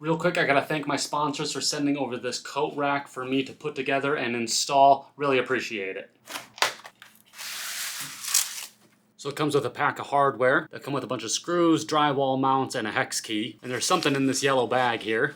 Real quick, I gotta thank my sponsors for sending over this coat rack for me to put together and install. Really appreciate it. So it comes with a pack of hardware that come with a bunch of screws, drywall mounts, and a hex key. And there's something in this yellow bag here,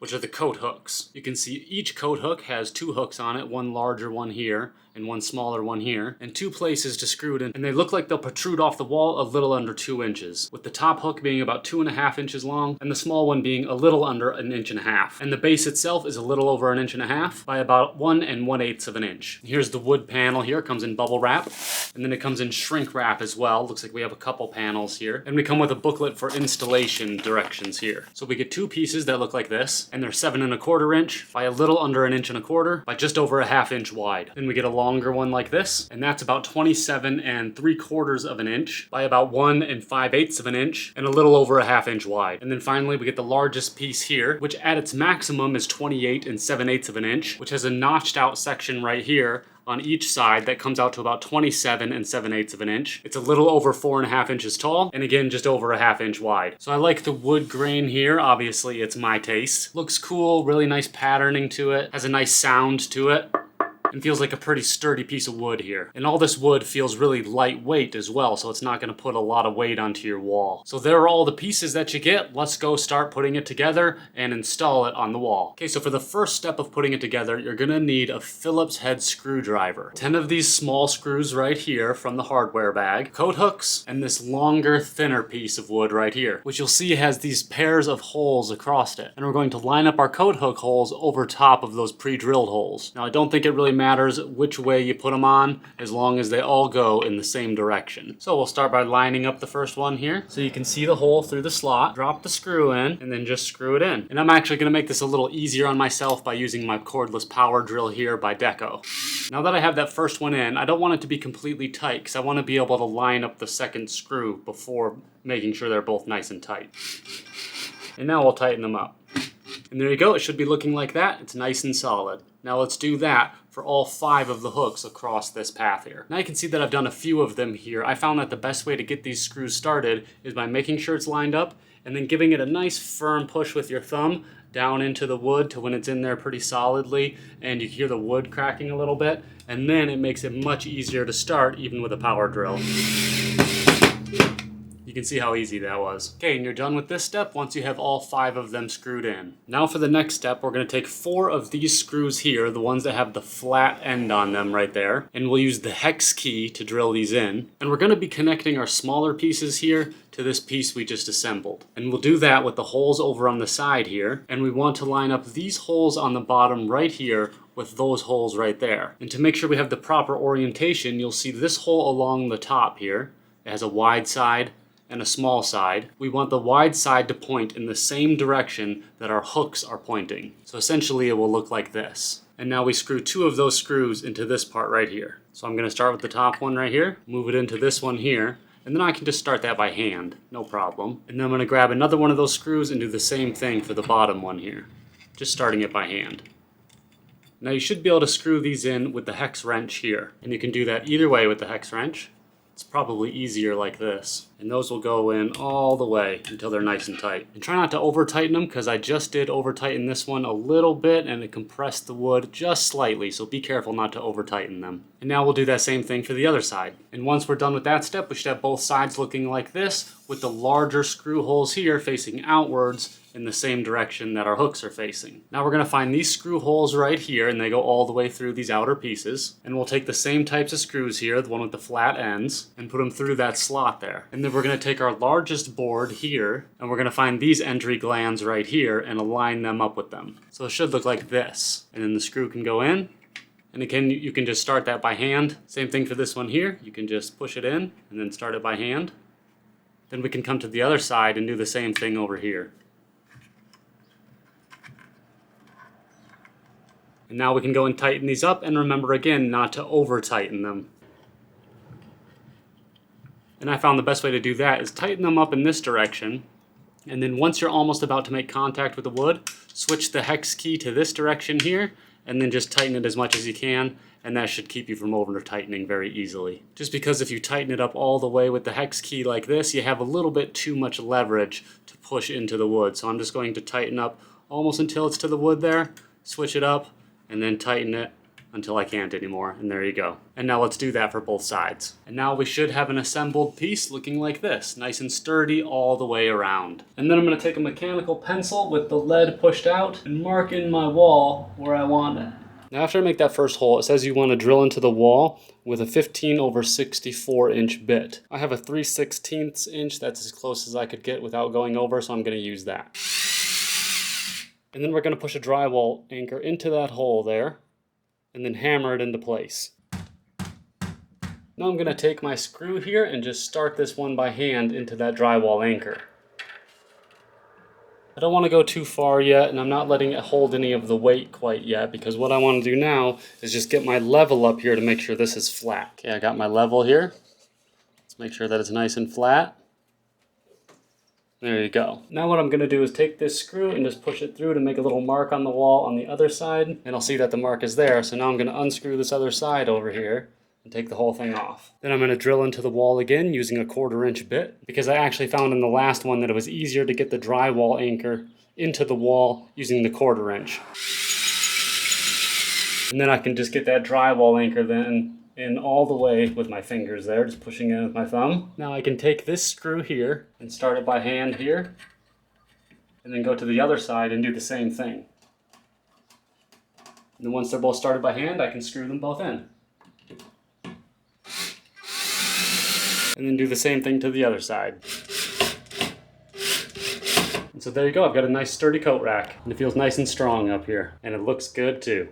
which are the coat hooks. You can see each coat hook has 2 hooks on it, one larger one here and one smaller one here, and 2 places to screw it in, and they look like they'll protrude off the wall a little under 2 inches, with the top hook being about 2.5 inches long and the small one being a little under 1.5 inches. And the base itself is a little over 1.5 inches by about 1 1/8 inch. Here's the wood panel here, comes in bubble wrap, and then it comes in shrink wrap as well. Looks like we have a couple panels here, and we come with a booklet for installation directions here. So we get 2 pieces that look like this, and they're 7 1/4 inch by a little under 1.25 inches by just over 1/2 inch wide. Then we get a longer one like this, and that's about 27 3/4 inch by about 1 5/8 inch and a little over 1/2 inch wide. And then finally we get the largest piece here, which at its maximum is 28 7/8 inch, which has a notched out section right here on each side that comes out to about 27 7/8 inch. It's a little over 4.5 inches tall, and again just over 1/2 inch wide. So I like the wood grain here. Obviously it's my taste. Looks cool, really nice patterning to it, has a nice sound to it, and feels like a pretty sturdy piece of wood here. And all this wood feels really lightweight as well, so it's not going to put a lot of weight onto your wall. So there are all the pieces that you get. Let's go start putting it together and install it on the wall. Okay, so for the first step of putting it together, you're going to need a Phillips head screwdriver. 10 of these small screws right here from the hardware bag, coat hooks, and this longer, thinner piece of wood right here, which you'll see has these pairs of holes across it. And we're going to line up our coat hook holes over top of those pre-drilled holes. Now I don't think it really matters which way you put them on, as long as they all go in the same direction. So we'll start by lining up the first one here. So you can see the hole through the slot, drop the screw in, and then just screw it in. And I'm actually gonna make this a little easier on myself by using my cordless power drill here by Deco. Now that I have that first one in, I don't want it to be completely tight because I want to be able to line up the second screw before making sure they're both nice and tight. And now we'll tighten them up. And there you go, it should be looking like that. It's nice and solid. Now let's do that for all 5 of the hooks across this path here. Now you can see that I've done a few of them here. I found that the best way to get these screws started is by making sure it's lined up and then giving it a nice firm push with your thumb down into the wood to when it's in there pretty solidly and you hear the wood cracking a little bit, and then it makes it much easier to start even with a power drill. You can see how easy that was. Okay, and you're done with this step once you have all 5 of them screwed in. Now for the next step, we're going to take 4 of these screws here, the ones that have the flat end on them right there, and we'll use the hex key to drill these in. And we're going to be connecting our smaller pieces here to this piece we just assembled. And we'll do that with the holes over on the side here, and we want to line up these holes on the bottom right here with those holes right there. And to make sure we have the proper orientation, you'll see this hole along the top here. It has a wide side and a small side. We want the wide side to point in the same direction that our hooks are pointing. So essentially it will look like this. And now we screw 2 of those screws into this part right here. So I'm gonna start with the top one right here, move it into this one here, and then I can just start that by hand, no problem. And then I'm gonna grab another one of those screws and do the same thing for the bottom one here, just starting it by hand. Now you should be able to screw these in with the hex wrench here. And you can do that either way with the hex wrench. It's probably easier like this. And those will go in all the way until they're nice and tight. And try not to over tighten them because I just did over tighten this one a little bit and it compressed the wood just slightly, so be careful not to over tighten them. And now we'll do that same thing for the other side. And once we're done with that step, we should have both sides looking like this with the larger screw holes here facing outwards in the same direction that our hooks are facing. Now we're going to find these screw holes right here, and they go all the way through these outer pieces. And we'll take the same types of screws here, the one with the flat ends, and put them through that slot there. And then we're going to take our largest board here, and we're going to find these entry glands right here and align them up with them. So it should look like this. And then the screw can go in. And again, you can just start that by hand. Same thing for this one here. You can just push it in and then start it by hand. Then we can come to the other side and do the same thing over here. And now we can go and tighten these up, and remember again not to over tighten them. And I found the best way to do that is tighten them up in this direction, and then once you're almost about to make contact with the wood, switch the hex key to this direction here, and then just tighten it as much as you can, and that should keep you from over tightening very easily. Just because if you tighten it up all the way with the hex key like this, you have a little bit too much leverage to push into the wood. So I'm just going to tighten up almost until it's to the wood there, switch it up, and then tighten it until I can't anymore, and there you go. And now let's do that for both sides. And now we should have an assembled piece looking like this, nice and sturdy all the way around. And then I'm going to take a mechanical pencil with the lead pushed out and mark in my wall where I want it. Now after I make that first hole, it says you want to drill into the wall with a 15/64 inch bit. I have a 3/16 inch, that's as close as I could get without going over, so I'm going to use that. And then we're going to push a drywall anchor into that hole there, and then hammer it into place. Now I'm going to take my screw here and just start this one by hand into that drywall anchor. I don't want to go too far yet, and I'm not letting it hold any of the weight quite yet, because what I want to do now is just get my level up here to make sure this is flat. Okay, I got my level here. Let's make sure that it's nice and flat. There you go. Now what I'm going to do is take this screw and just push it through to make a little mark on the wall on the other side, and I'll see that the mark is there. So now I'm going to unscrew this other side over here and take the whole thing off. Then I'm going to drill into the wall again using a 1/4 inch bit, because I actually found in the last one that it was easier to get the drywall anchor into the wall using the 1/4 inch. And then I can just get that drywall anchor then in all the way with my fingers there, just pushing in with my thumb. Now I can take this screw here and start it by hand here, and then go to the other side and do the same thing. And then once they're both started by hand, I can screw them both in. And then do the same thing to the other side. And so there you go, I've got a nice sturdy coat rack, and it feels nice and strong up here, and it looks good too.